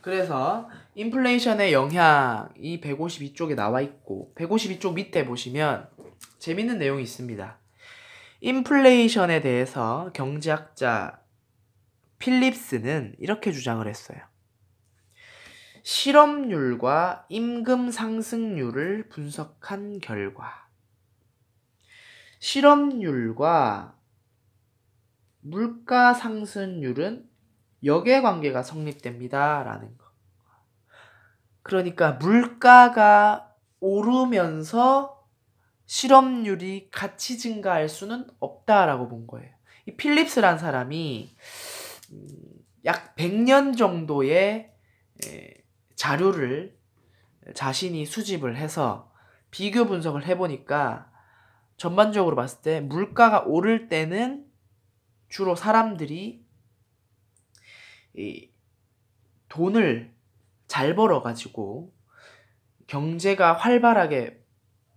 그래서 인플레이션의 영향이 152쪽에 나와 있고 152쪽 밑에 보시면 재밌는 내용이 있습니다. 인플레이션에 대해서 경제학자 필립스는 이렇게 주장을 했어요. 실업률과 임금 상승률을 분석한 결과 실업률과 물가 상승률은 역외관계가 성립됩니다. 라는 거. 그러니까 물가가 오르면서 실업률이 같이 증가할 수는 없다라고 본 거예요. 이 필립스란 사람이 약 100년 정도의 자료를 자신이 수집을 해서 비교 분석을 해보니까 전반적으로 봤을 때 물가가 오를 때는 주로 사람들이 이 돈을 잘 벌어가지고 경제가 활발하게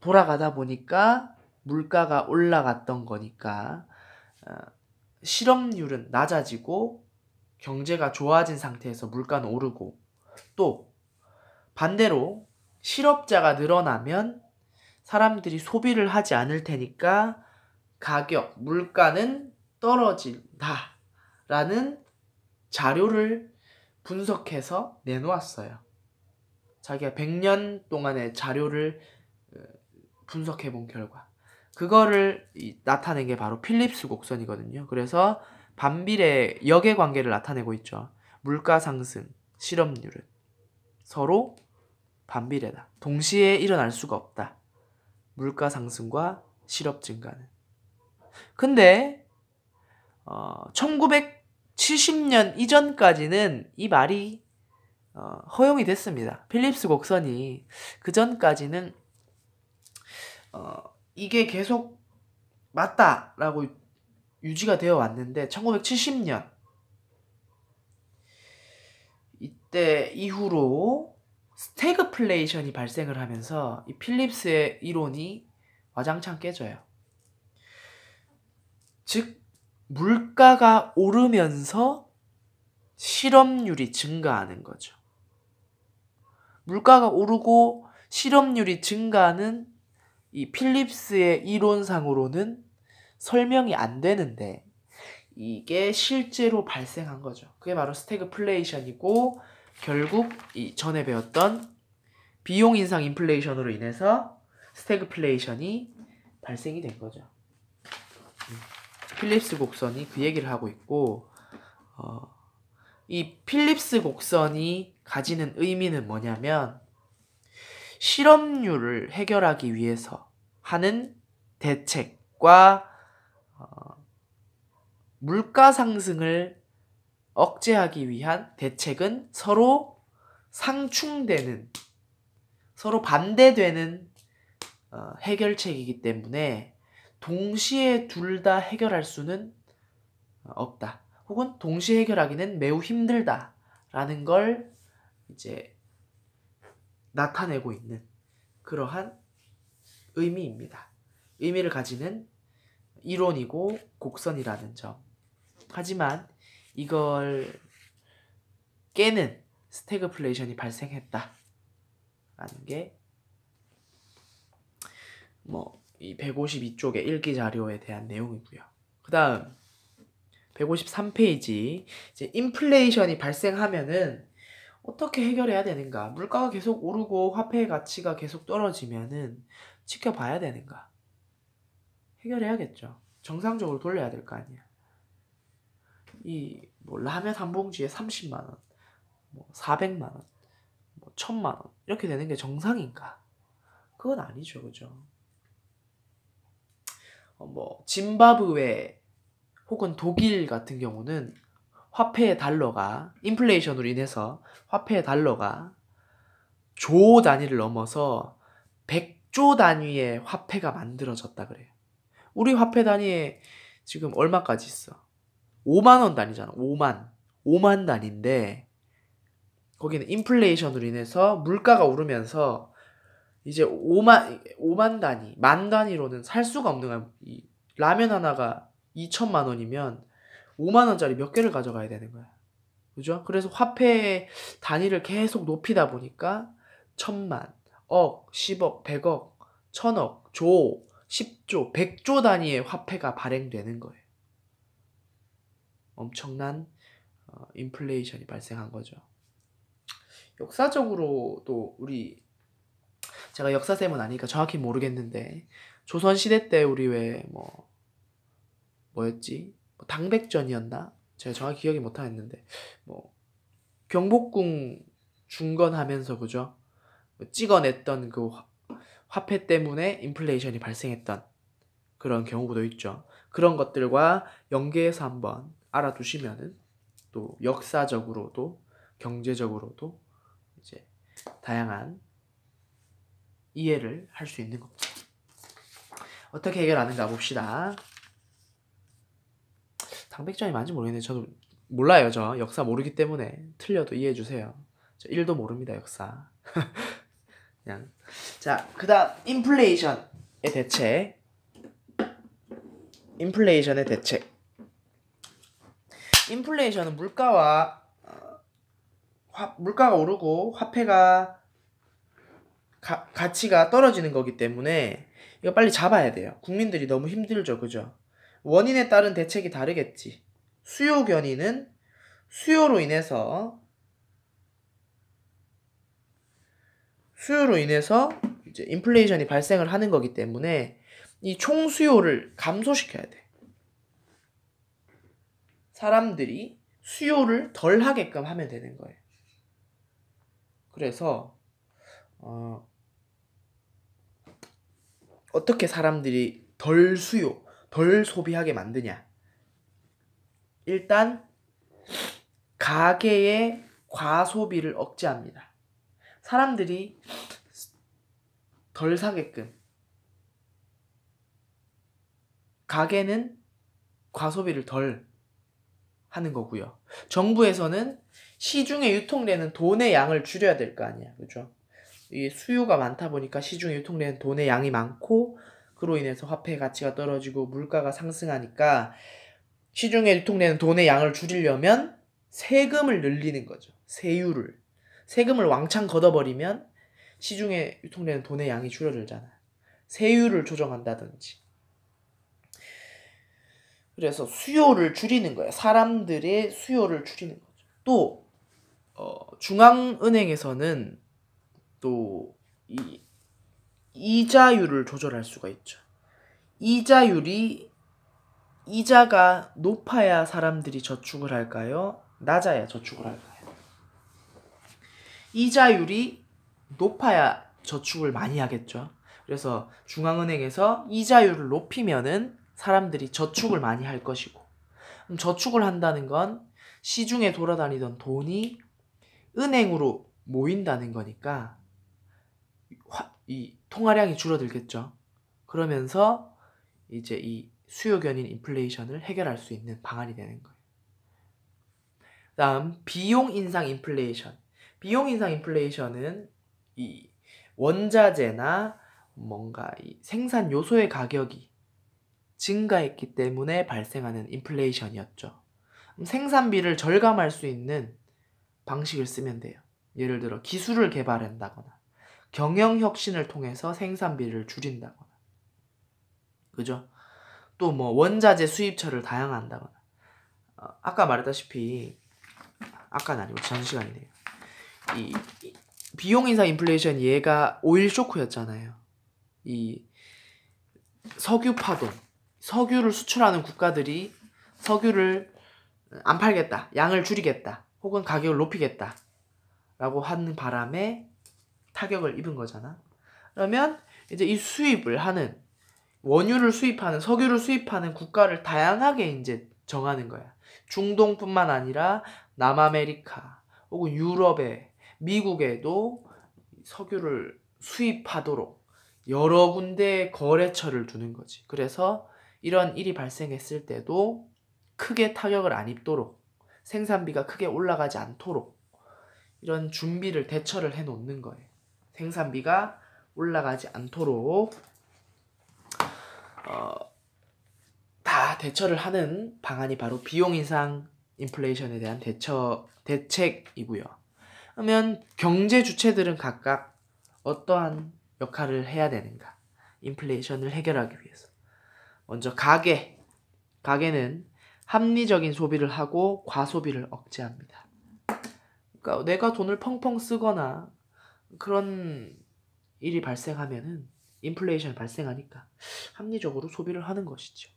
돌아가다 보니까 물가가 올라갔던 거니까 실업률은 낮아지고 경제가 좋아진 상태에서 물가는 오르고 또 반대로 실업자가 늘어나면 사람들이 소비를 하지 않을 테니까 가격, 물가는 떨어진다라는 자료를 분석해서 내놓았어요. 자기가 100년 동안의 자료를 분석해 본 결과 그거를 나타낸 게 바로 필립스 곡선이거든요. 그래서 반비례 역외관계를 나타내고 있죠. 물가 상승, 실업률은 서로 반비례다. 동시에 일어날 수가 없다. 물가 상승과 실업 증가는. 근데 1970년 이전까지는 이 말이 허용이 됐습니다. 필립스 곡선이 그 전까지는 이게 계속 맞다라고 유지가 되어 왔는데 1970년 이때 이후로 스태그플레이션이 발생을 하면서 이 필립스의 이론이 와장창 깨져요. 즉 물가가 오르면서 실업률이 증가하는 거죠. 물가가 오르고 실업률이 증가하는 이 필립스의 이론상으로는 설명이 안 되는데 이게 실제로 발생한 거죠. 그게 바로 스태그플레이션이고 결국 이 전에 배웠던 비용 인상 인플레이션으로 인해서 스태그플레이션이 발생이 된 거죠. 필립스 곡선이 그 얘기를 하고 있고 이 필립스 곡선이 가지는 의미는 뭐냐면 실업률을 해결하기 위해서 하는 대책과 물가 상승을 억제하기 위한 대책은 서로 상충되는, 서로 반대되는 해결책이기 때문에 동시에 둘 다 해결할 수는 없다. 혹은 동시에 해결하기는 매우 힘들다라는 걸 이제 나타내고 있는 그러한 의미입니다. 의미를 가지는 이론이고 곡선이라는 점. 하지만 이걸 깨는 스태그플레이션이 발생했다라는 게 이 152쪽의 일기 자료에 대한 내용이고요. 그 다음 153페이지 이제 인플레이션이 발생하면은 어떻게 해결해야 되는가? 물가가 계속 오르고 화폐의 가치가 계속 떨어지면은 지켜봐야 되는가? 해결해야겠죠. 정상적으로 돌려야 될 거 아니야. 라면 한 봉지에 30만 원, 400만 원, 1000만 원 이렇게 되는 게 정상인가? 그건 아니죠, 그죠? 짐바브웨 혹은 독일 같은 경우는 화폐의 달러가 인플레이션으로 인해서 화폐의 달러가 조 단위를 넘어서 100조 단위의 화폐가 만들어졌다 그래요. 우리 화폐 단위에 지금 얼마까지 있어? 5만 원 단위잖아. 5만 단위인데 거기는 인플레이션으로 인해서 물가가 오르면서 이제 5만 단위, 만 단위로는 살 수가 없는 거야. 라면 하나가 2천만 원이면 5만 원짜리 몇 개를 가져가야 되는 거야. 그죠? 그래서 화폐 단위를 계속 높이다 보니까 천만, 억, 10억, 100억, 천억, 조, 10조, 100조 단위의 화폐가 발행되는 거예요. 엄청난 인플레이션이 발생한 거죠. 역사적으로도 제가 역사쌤은 아니니까 정확히 모르겠는데 조선시대 때 우리 왜 뭐였지? 당백전이었나? 제가 정확히 기억이 못하겠는데 경복궁 중건하면서 그죠? 찍어냈던 그 화폐 때문에 인플레이션이 발생했던 그런 경우도 있죠. 그런 것들과 연계해서 한번 알아두시면은 또 역사적으로도 경제적으로도 이제 다양한 이해를 할 수 있는 겁니다. 어떻게 해결하는가 봅시다. 당백전이 맞는지 모르겠는데 저도 몰라요. 저 역사 모르기 때문에 틀려도 이해해 주세요. 저 1도 모릅니다. 역사. 그냥 자, 그다음 인플레이션의 대책. 인플레이션은 물가가 오르고 화폐가 가치가 떨어지는 거기 때문에 이거 빨리 잡아야 돼요. 국민들이 너무 힘들죠. 그죠? 원인에 따른 대책이 다르겠지. 수요 견인은 수요로 인해서 이제 인플레이션이 발생을 하는 거기 때문에 이 총 수요를 감소시켜야 돼. 사람들이 수요를 덜 하게끔 하면 되는 거예요. 그래서 어떻게 사람들이 덜 소비하게 만드냐? 일단 가계의 과소비를 억제합니다. 사람들이 덜 사게끔 가계는 과소비를 덜 하는 거고요. 정부에서는 시중에 유통되는 돈의 양을 줄여야 될 거 아니야. 그죠? 이 수요가 많다 보니까 시중에 유통되는 돈의 양이 많고 그로 인해서 화폐의 가치가 떨어지고 물가가 상승하니까 시중에 유통되는 돈의 양을 줄이려면 세금을 늘리는 거죠. 세금을 왕창 걷어버리면 시중에 유통되는 돈의 양이 줄어들잖아요. 세율을 조정한다든지. 그래서 수요를 줄이는 거예요. 사람들의 수요를 줄이는 거죠. 또 중앙은행에서는 또 이 이자율을 조절할 수가 있죠. 이자가 높아야 사람들이 저축을 할까요? 낮아야 저축을 할까요? 이자율이 높아야 저축을 많이 하겠죠. 그래서 중앙은행에서 이자율을 높이면은 사람들이 저축을 많이 할 것이고, 그럼 저축을 한다는 건 시중에 돌아다니던 돈이 은행으로 모인다는 거니까 이 통화량이 줄어들겠죠. 그러면서 이제 이 수요 견인 인플레이션을 해결할 수 있는 방안이 되는 거예요. 다음 비용 인상 인플레이션. 비용 인상 인플레이션은 이 원자재나 뭔가 이 생산 요소의 가격이 증가했기 때문에 발생하는 인플레이션이었죠. 생산비를 절감할 수 있는 방식을 쓰면 돼요. 예를 들어 기술을 개발한다거나 경영혁신을 통해서 생산비를 줄인다거나, 그죠? 또 원자재 수입처를 다양화한다거나. 아까 말했다시피, 아까는 아니고 전 시간이네요. 이 비용 인상 인플레이션 얘가 오일 쇼크였잖아요. 이 석유 파동, 석유를 수출하는 국가들이 석유를 안 팔겠다, 양을 줄이겠다, 혹은 가격을 높이겠다 라고 하는 바람에 타격을 입은 거잖아. 그러면 이제 이 수입을 하는, 원유를 수입하는, 석유를 수입하는 국가를 다양하게 이제 정하는 거야. 중동뿐만 아니라 남아메리카 혹은 유럽에, 미국에도 석유를 수입하도록 여러 군데 거래처를 두는 거지. 그래서 이런 일이 발생했을 때도 크게 타격을 안 입도록, 생산비가 크게 올라가지 않도록 이런 준비를, 대처를 해놓는 거예요. 생산비가 올라가지 않도록 다 대처를 하는 방안이 바로 비용 인상 인플레이션에 대한 대책이고요. 그러면 경제 주체들은 각각 어떠한 역할을 해야 되는가? 인플레이션을 해결하기 위해서. 먼저 가게는 합리적인 소비를 하고 과소비를 억제합니다. 그러니까 내가 돈을 펑펑 쓰거나 그런 일이 발생하면은 인플레이션이 발생하니까 합리적으로 소비를 하는 것이죠.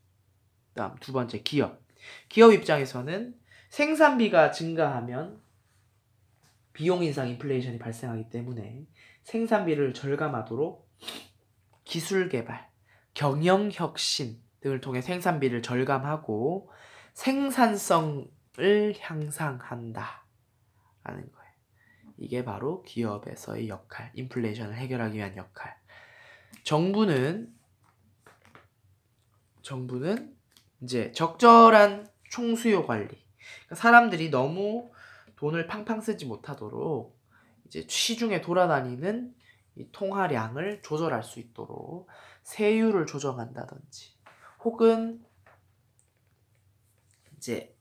다음 두 번째, 기업 입장에서는 생산비가 증가하면 비용 인상 인플레이션이 발생하기 때문에 생산비를 절감하도록 기술 개발, 경영 혁신 등을 통해 생산비를 절감하고 생산성을 향상한다 라는 거예요. 이게 바로 기업에서의 역할, 인플레이션을 해결하기 위한 역할. 정부는 이제 적절한 총수요 관리. 그러니까 사람들이 너무 돈을 팡팡 쓰지 못하도록 이제 시중에 돌아다니는 이 통화량을 조절할 수 있도록 세율을 조정한다든지, 혹은 이제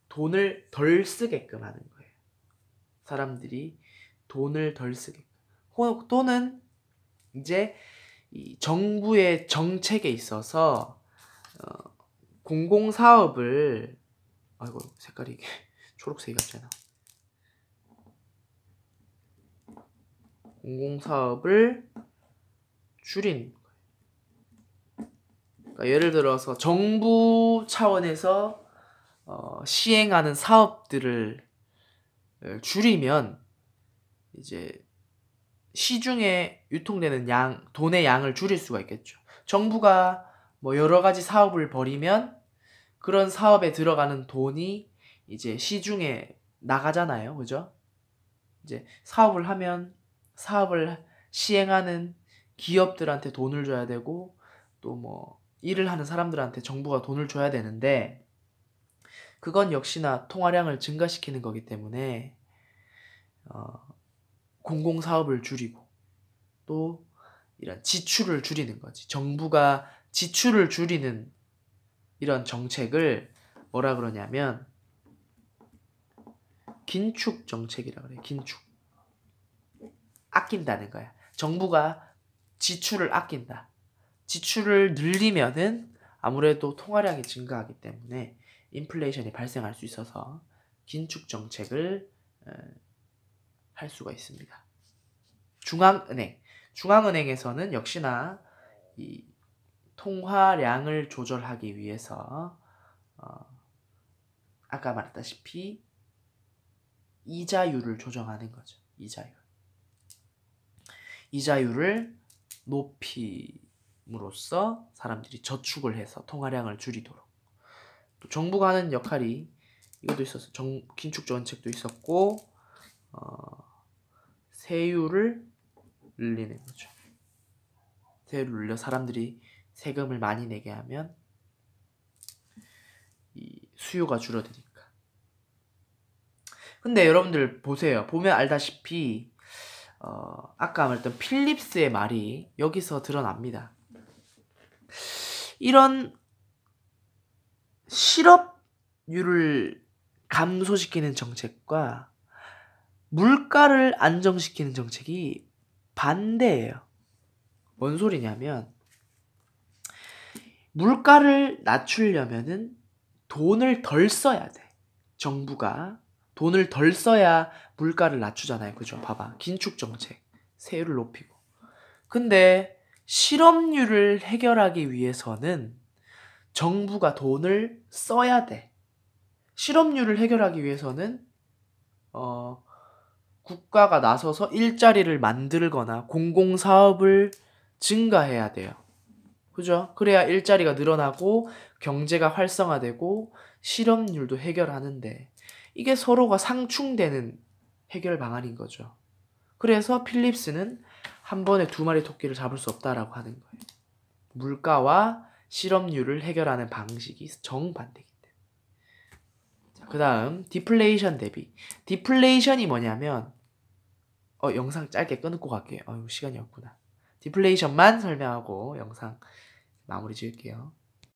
돈을 덜 쓰게끔 하는 거예요. 사람들이 돈을 덜 쓰게끔. 또는 이제 이 정부의 정책에 있어서 공공사업을, 아이고 색깔이 이게 초록색이 같잖아. 공공사업을 줄이는 거예요. 그러니까 예를 들어서 정부 차원에서 시행하는 사업들을 줄이면 이제 시중에 유통되는 돈의 양을 줄일 수가 있겠죠. 정부가 뭐 여러 가지 사업을 벌이면 그런 사업에 들어가는 돈이 이제 시중에 나가잖아요. 그죠? 이제 사업을 하면 사업을 시행하는 기업들한테 돈을 줘야 되고, 또 뭐 일을 하는 사람들한테 정부가 돈을 줘야 되는데, 그건 역시나 통화량을 증가시키는 거기 때문에 공공사업을 줄이고 또 이런 지출을 줄이는 거지. 정부가 지출을 줄이는 이런 정책을 뭐라 그러냐면 긴축 정책이라 그래요. 긴축. 아낀다는 거야. 정부가 지출을 아낀다. 지출을 늘리면은 아무래도 통화량이 증가하기 때문에 인플레이션이 발생할 수 있어서 긴축 정책을 할 수가 있습니다. 중앙은행에서는 역시나 이 통화량을 조절하기 위해서 아까 말했다시피 이자율을 조정하는 거죠. 이자율을 높임으로써 사람들이 저축을 해서 통화량을 줄이도록. 또 정부가 하는 역할이 이것도 있었어. 긴축 정책도 있었고, 세율을 늘리는 거죠. 세율을 늘려 사람들이 세금을 많이 내게 하면 이 수요가 줄어드니까. 근데 여러분들 보세요. 보면 알다시피 아까 말했던 필립스의 말이 여기서 드러납니다. 이런 실업률을 감소시키는 정책과 물가를 안정시키는 정책이 반대예요. 뭔 소리냐면, 물가를 낮추려면은 돈을 덜 써야 돼. 정부가 돈을 덜 써야 물가를 낮추잖아요. 그죠? 봐봐. 긴축 정책, 세율을 높이고. 근데 실업률을 해결하기 위해서는 정부가 돈을 써야 돼. 실업률을 해결하기 위해서는 국가가 나서서 일자리를 만들거나 공공사업을 증가해야 돼요. 그죠? 그래야 일자리가 늘어나고 경제가 활성화되고 실업률도 해결하는데, 이게 서로가 상충되는 해결 방안인 거죠. 그래서 필립스는 한 번에 두 마리 토끼를 잡을 수 없다라고 하는 거예요. 물가와 실업률을 해결하는 방식이 정반대이기 때문에. 그 다음 디플레이션 대비. 디플레이션이 뭐냐면 영상 짧게 끊고 갈게요. 시간이 없구나. 디플레이션만 설명하고 영상 마무리 지을게요.